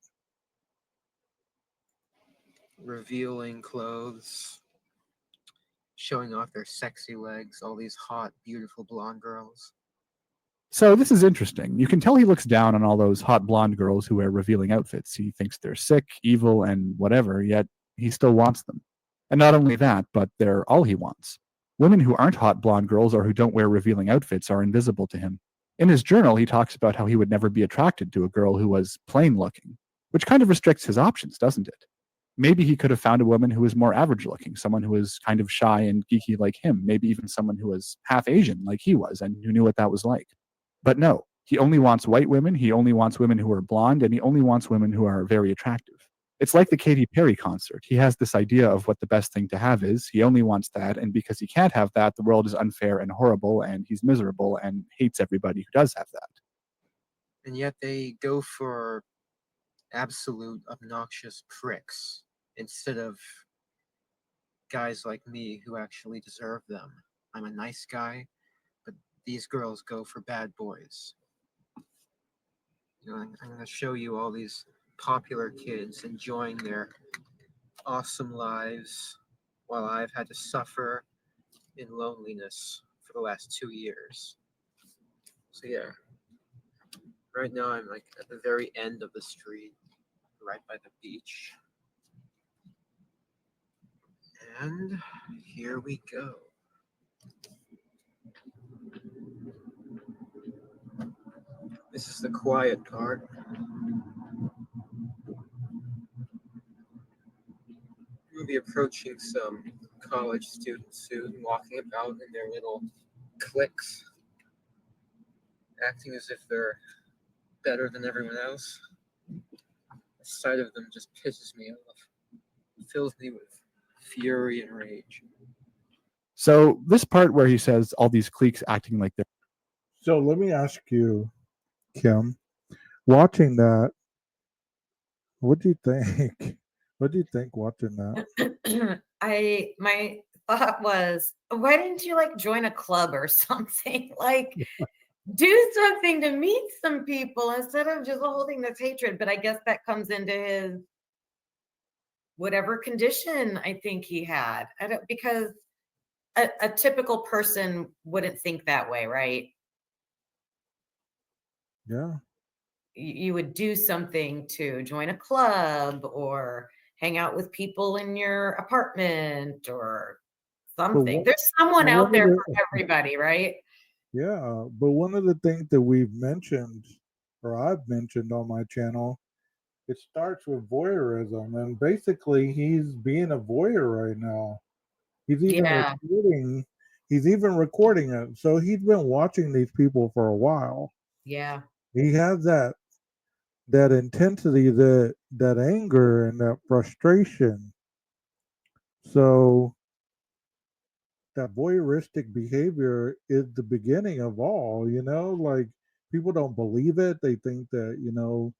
Revealing clothes, showing off their sexy legs, all these hot, beautiful blonde girls. So this is interesting. You can tell he looks down on all those hot blonde girls who wear revealing outfits. He thinks they're sick, evil, and whatever, yet he still wants them. And not only that, but they're all he wants. Women who aren't hot blonde girls or who don't wear revealing outfits are invisible to him. In his journal, he talks about how he would never be attracted to a girl who was plain looking, which kind of restricts his options, doesn't it? Maybe he could have found a woman who was more average looking, someone who was kind of shy and geeky like him, maybe even someone who was half Asian like he was and who knew what that was like. But no, he only wants white women, he only wants women who are blonde, and he only wants women who are very attractive. It's like the Katy Perry concert. He has this idea of what the best thing to have is. He only wants that, and because he can't have that, the world is unfair and horrible, and he's miserable and hates everybody who does have that. And yet they go for absolute obnoxious pricks instead of guys like me who actually deserve them. I'm a nice guy, but these girls go for bad boys. You know, I'm going to show you all these popular kids enjoying their awesome lives while I've had to suffer in loneliness for the last 2 years. So yeah, right now I'm like at the very end of the street, right by the beach. And here we go. This is the quiet part. We'll be approaching some college students soon, walking about in their little cliques, acting as if they're better than everyone else. The sight of them just pisses me off. It fills me with fury and rage. So this part where he says all these cliques acting like they're... So let me ask you, Kim, watching that, what do you think? What do you think watching that? My thought was, why didn't you like join a club or something? Like do something to meet some people instead of just holding this hatred. But I guess that comes into his whatever condition I think he had. I don't, because a typical person wouldn't think that way, right? Yeah. You would do something to join a club or hang out with people in your apartment or something. There's someone out there for everybody, right? Yeah, but one of the things that we've mentioned, or I've mentioned on my channel, it starts with voyeurism, and basically he's being a voyeur right now. He's even recording. He's even recording it, so he's been watching these people for a while. Yeah, he has that intensity, that anger, and that frustration. So that voyeuristic behavior is the beginning of all, like people don't believe it. They think that,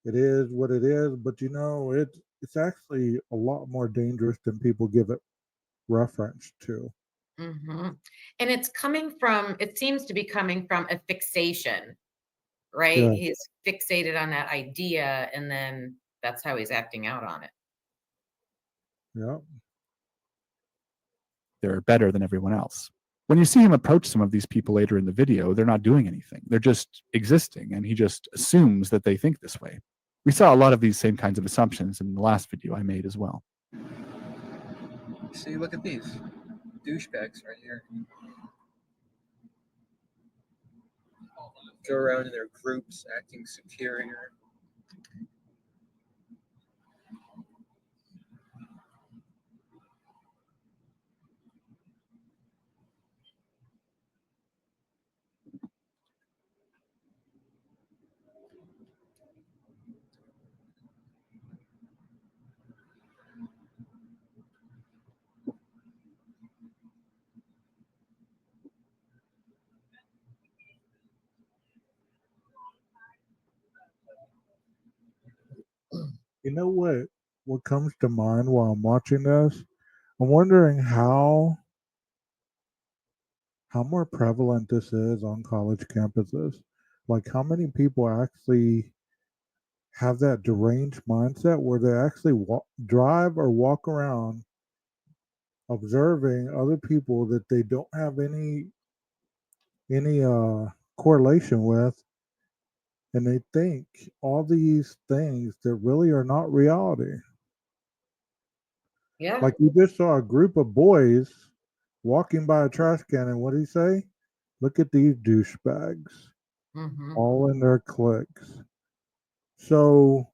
it is what it is, but it's actually a lot more dangerous than people give it reference to. Mm-hmm. And it seems to be coming from a fixation, right? Yeah. He's fixated on that idea, and then that's how he's acting out on it. Yeah. They're better than everyone else. When you see him approach some of these people later in the video, they're not doing anything. They're just existing, and he just assumes that they think this way. We saw a lot of these same kinds of assumptions in the last video I made as well. See, look at these douchebags right here. go around in their groups acting superior. You know what comes to mind while I'm watching this? I'm wondering how more prevalent this is on college campuses. Like how many people actually have that deranged mindset where they actually drive or walk around observing other people that they don't have any correlation with, and they think all these things that really are not reality. Yeah. Like we just saw a group of boys walking by a trash can, and what did he say? Look at these douchebags, Mhm. all in their cliques. So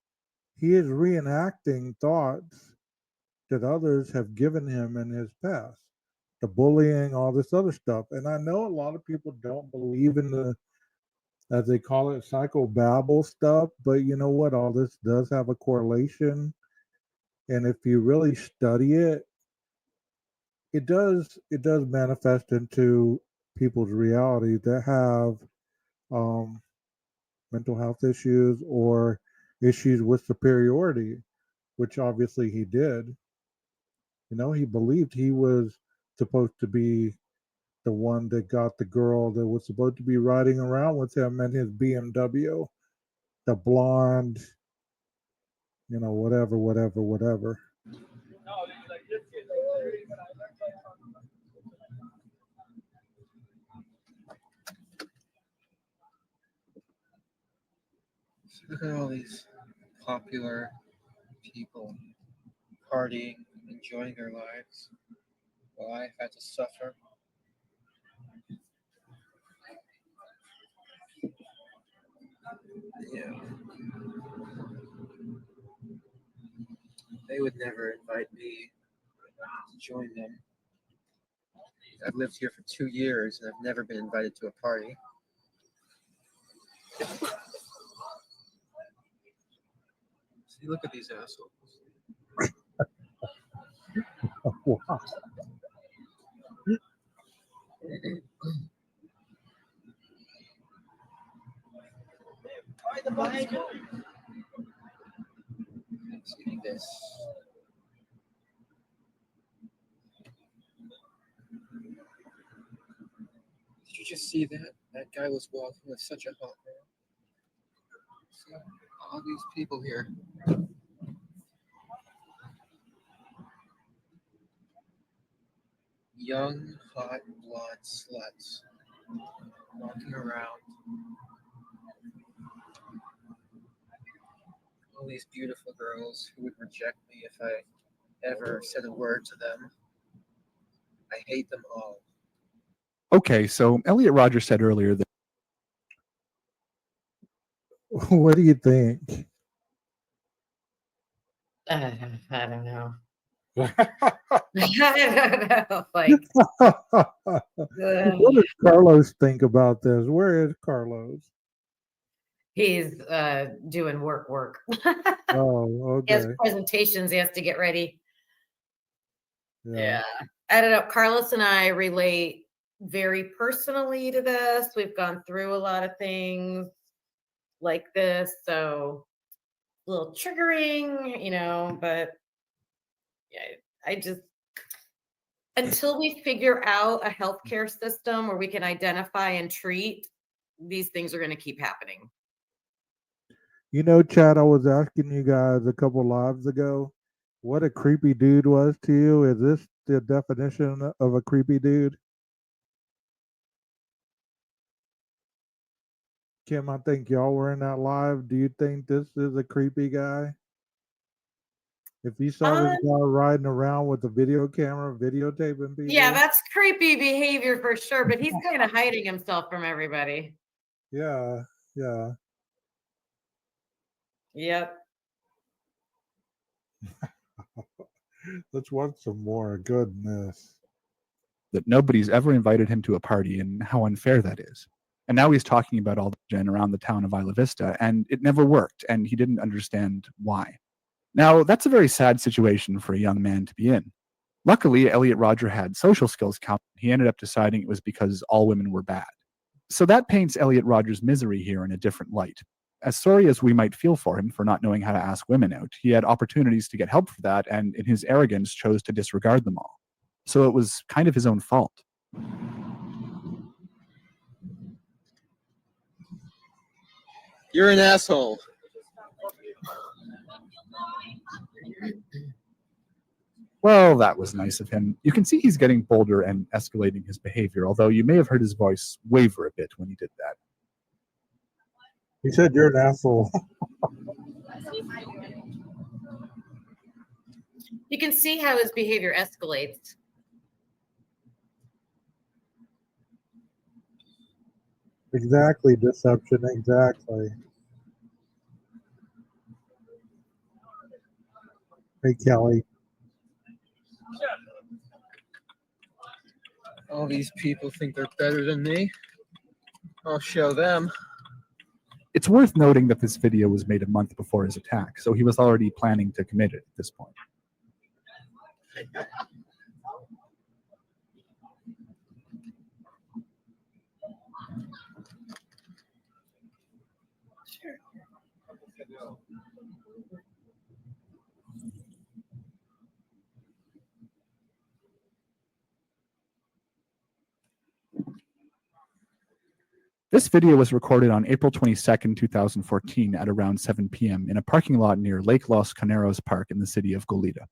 he is reenacting thoughts that others have given him in his past, the bullying, all this other stuff. And I know a lot of people don't believe in the, as they call it, psychobabble stuff, but you know what? All this does have a correlation. And if you really study it, it does manifest into people's reality that have um, mental health issues or issues with superiority, which obviously he did. You know, he believed he was supposed to be the one that got the girl that was supposed to be riding around with him in his BMW, the blonde, whatever, whatever, whatever. Look at all these popular people partying, enjoying their lives, while I had to suffer. Yeah. They would never invite me to join them. I've lived here for 2 years and I've never been invited to a party. See, look at these assholes. Wow. See this. Did you just see that? That guy was walking with such a hot girl. See all these people here. Young, hot, blonde sluts walking around. All these beautiful girls who would reject me if I ever said a word to them. I hate them all. Okay, so Elliot Rodger said earlier that What do you think? I don't know. I don't know. Like, What does Carlos think about this? Where is Carlos? he's doing work. Oh, He has okay. presentations he has to get ready. Yeah. Yeah. I don't know. Carlos and I relate very personally to this. We've gone through a lot of things like this. So a little triggering, but yeah, I just, until we figure out a healthcare system where we can identify and treat, these things are going to keep happening. You know, Chad, I was asking you guys a couple lives ago what a creepy dude was to you. Is this the definition of a creepy dude? Kim, I think y'all were in that live. Do you think this is a creepy guy? If you saw this guy riding around with a video camera videotaping people, Yeah, that's creepy behavior for sure, but he's kind of hiding himself from everybody. Yeah, yeah. Yep. Let's watch some more. Goodness. That nobody's ever invited him to a party and how unfair that is. And now he's talking about all the gen around the town of Isla Vista, and it never worked, and he didn't understand why. Now, that's a very sad situation for a young man to be in. Luckily, Elliot Rodger had social skills count. He ended up deciding it was because all women were bad. So that paints Elliot Rodger's misery here in a different light. As sorry as we might feel for him for not knowing how to ask women out, he had opportunities to get help for that, and in his arrogance chose to disregard them all. So it was kind of his own fault. You're an asshole. Well, that was nice of him. You can see he's getting bolder and escalating his behavior, although you may have heard his voice waver a bit when he did that. He said you're an asshole. You can see how his behavior escalates. Exactly, deception, exactly. Hey, Kelly. All these people think they're better than me. I'll show them. It's worth noting that this video was made a month before his attack, so he was already planning to commit it at this point. This video was recorded on April 22nd, 2014 at around 7 p.m. in a parking lot near Lake Los Caneros Park in the city of Goleta.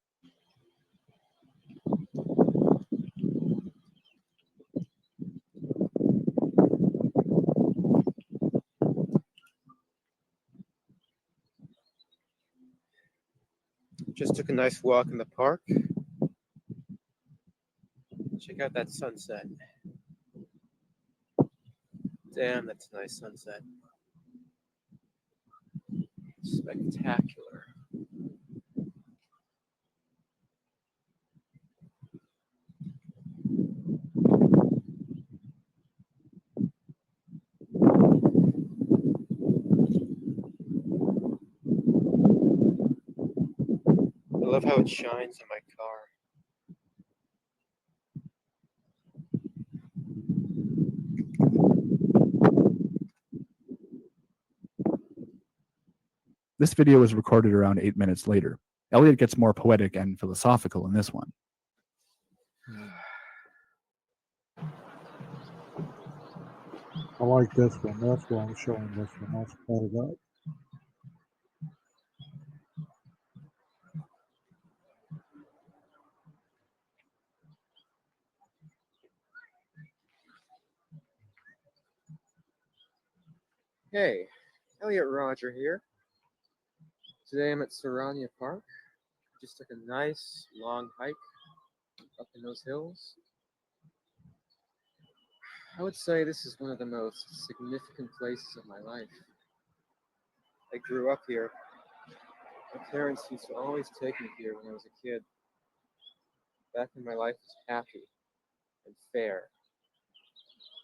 Just took a nice walk in the park. Check out that sunset. Damn, that's a nice sunset. Spectacular. I love how it shines in my car. This video was recorded around 8 minutes later. Elliot gets more poetic and philosophical in this one. I like this one. That's why I'm showing this one. Let's cut it up. Hey, Elliot Rodger here. Today I'm at Sarania Park. Just took a nice long hike up in those hills. I would say this is one of the most significant places of my life. I grew up here. My parents used to always take me here when I was a kid. Back when my life was happy and fair.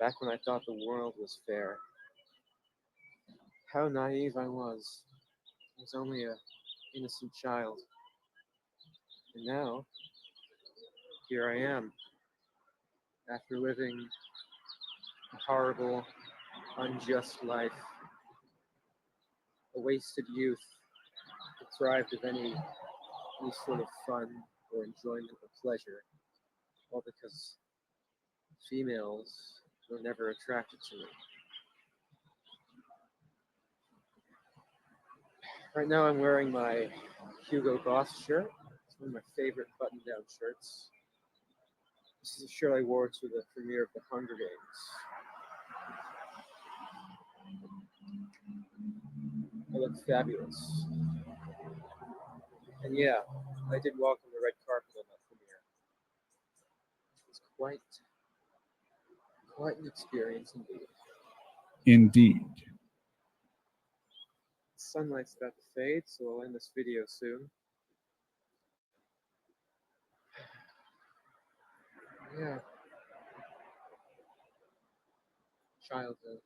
Back when I thought the world was fair. How naive I was. I was only an innocent child. And now, here I am. After living a horrible, unjust life. A wasted youth, deprived of any sort of fun or enjoyment or pleasure, all because females were never attracted to me. Right now I'm wearing my Hugo Boss shirt. It's one of my favorite button-down shirts. This is a shirt I wore to the premiere of The Hunger Games. I look fabulous. And yeah, I did walk on the red carpet on that premiere. It's quite an experience indeed. Indeed. Sunlight's about to fade, so I'll end this video soon. Yeah. Childhood.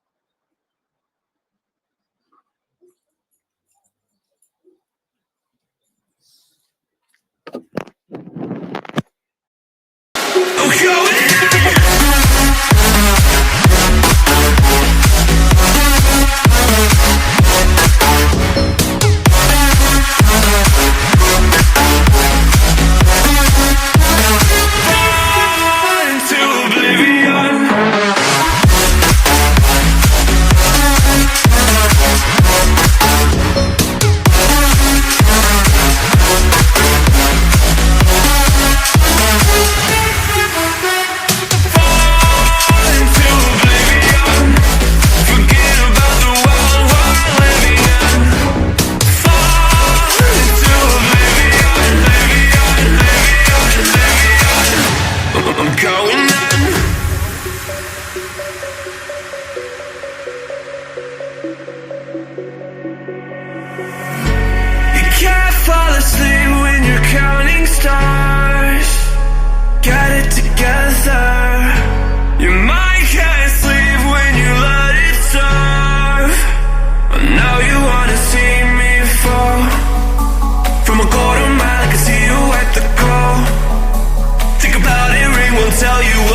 Tell you